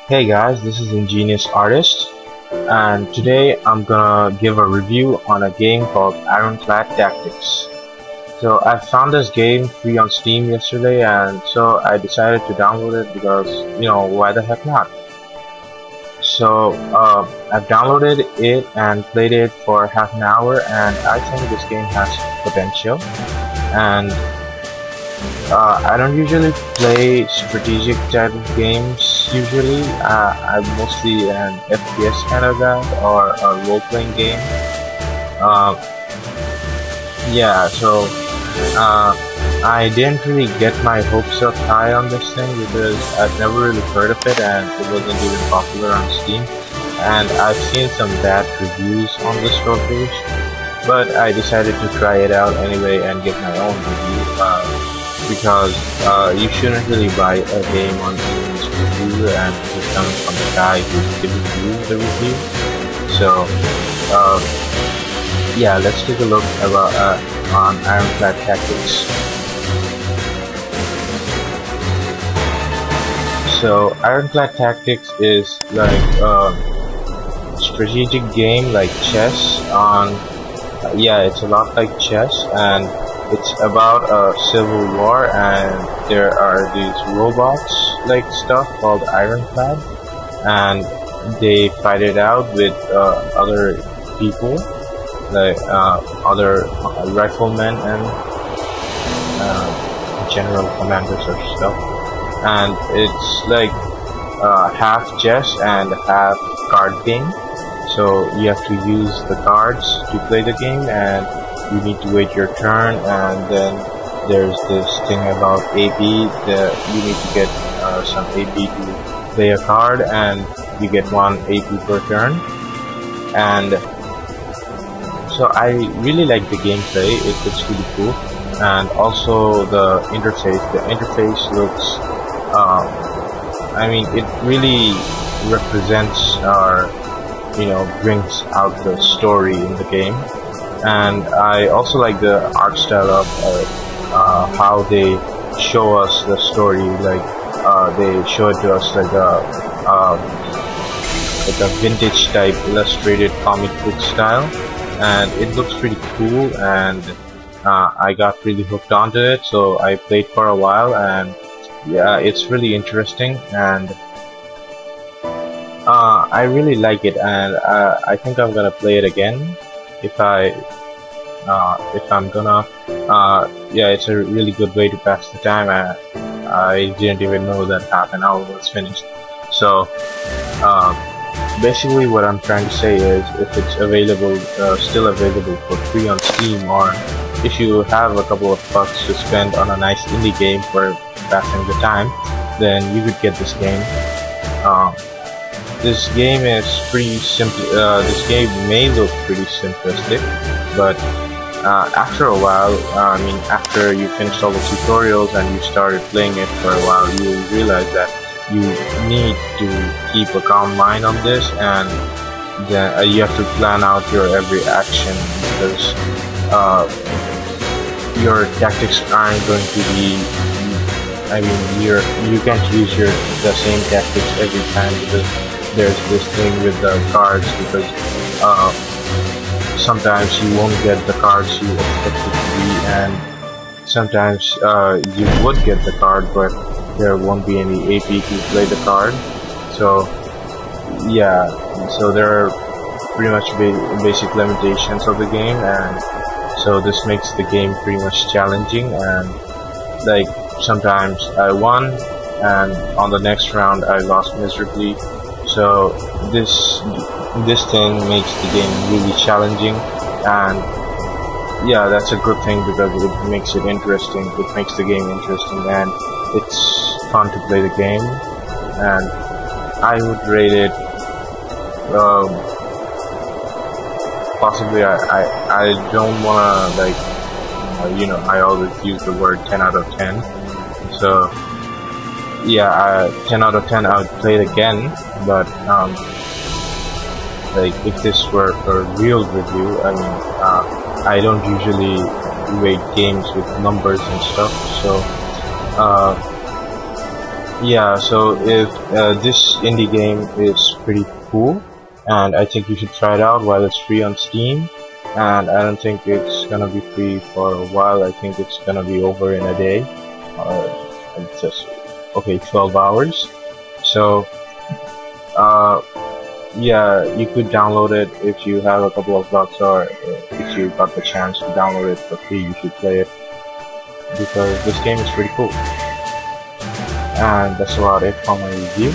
Hey guys, this is Ingenious Artist, and today I'm gonna give a review on a game called Ironclad Tactics. So I found this game free on Steam yesterday, and so I decided to download it because, why the heck not? So I've downloaded it and played it for half an hour, and I think this game has potential. And I don't usually play strategic type of games usually. I'm mostly an FPS kind of guy or a role-playing game. Uh, yeah, so I didn't really get my hopes up high on this thing because I've never really heard of it and it wasn't even popular on Steam. And I've seen some bad reviews on the store page, but I decided to try it out anyway and give my own review. Because you shouldn't really buy a game on anyone's review and it's coming from the guy who's giving you the review. So yeah, let's take a look on Ironclad Tactics. So Ironclad Tactics is like a strategic game like chess on yeah, it's a lot like chess, and it's about a civil war, and there are these robots like stuff called Ironclad, and they fight it out with other people, like other riflemen and general commanders or stuff. And it's like half chess and half card game. So you have to use the cards to play the game, and you need to wait your turn, and then there's this thing about AB that you need to get some AB to play a card, and you get one AB per turn. And so I really like the gameplay. It's really cool, and also the interface. The interface looks, I mean, it really represents our, brings out the story in the game. And I also like the art style of how they show us the story. Like they show it to us like a vintage type illustrated comic book style, and it looks pretty cool. And I got really hooked onto it, so I played for a while, and yeah, it's really interesting, and I really like it, and I think I'm gonna play it again if I'm gonna. Yeah, it's a really good way to pass the time. I didn't even know that half an hour was finished. So basically what I'm trying to say is, if it's available, still available for free on Steam, or if you have a couple of bucks to spend on a nice indie game for passing the time, then you could get this game. This game is pretty simple. This game may look pretty simplistic, but after a while, I mean, after you finished all the tutorials and you started playing it for a while, you realize that you need to keep a calm mind on this, and then you have to plan out your every action, because your tactics aren't going to be. I mean, you can't use the same tactics every time, because there's this thing with the cards, because sometimes you won't get the cards you expect it to be, and sometimes you would get the card, but there won't be any AP to play the card. So yeah, so there are pretty much basic limitations of the game, and so this makes the game pretty much challenging. And like, sometimes I won, and on the next round I lost miserably. So this thing makes the game really challenging, and yeah, that's a good thing because it makes it interesting. It makes the game interesting, and it's fun to play the game. And I would rate it possibly. I don't wanna, like, I always use the word 10 out of 10. So yeah, 10 out of 10 I would play it again, but like, if this were a real review, I mean, I don't usually rate games with numbers and stuff, so Yeah, so if this indie game is pretty cool, and I think you should try it out while it's free on Steam. And I don't think it's gonna be free for a while. I think it's gonna be over in a day. It's just okay, 12 hours. So, yeah, you could download it if you have a couple of bucks, or if you got the chance to download it for free, you should play it because this game is pretty cool. And that's about it for my review.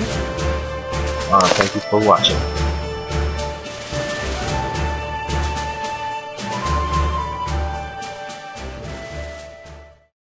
Thank you for watching.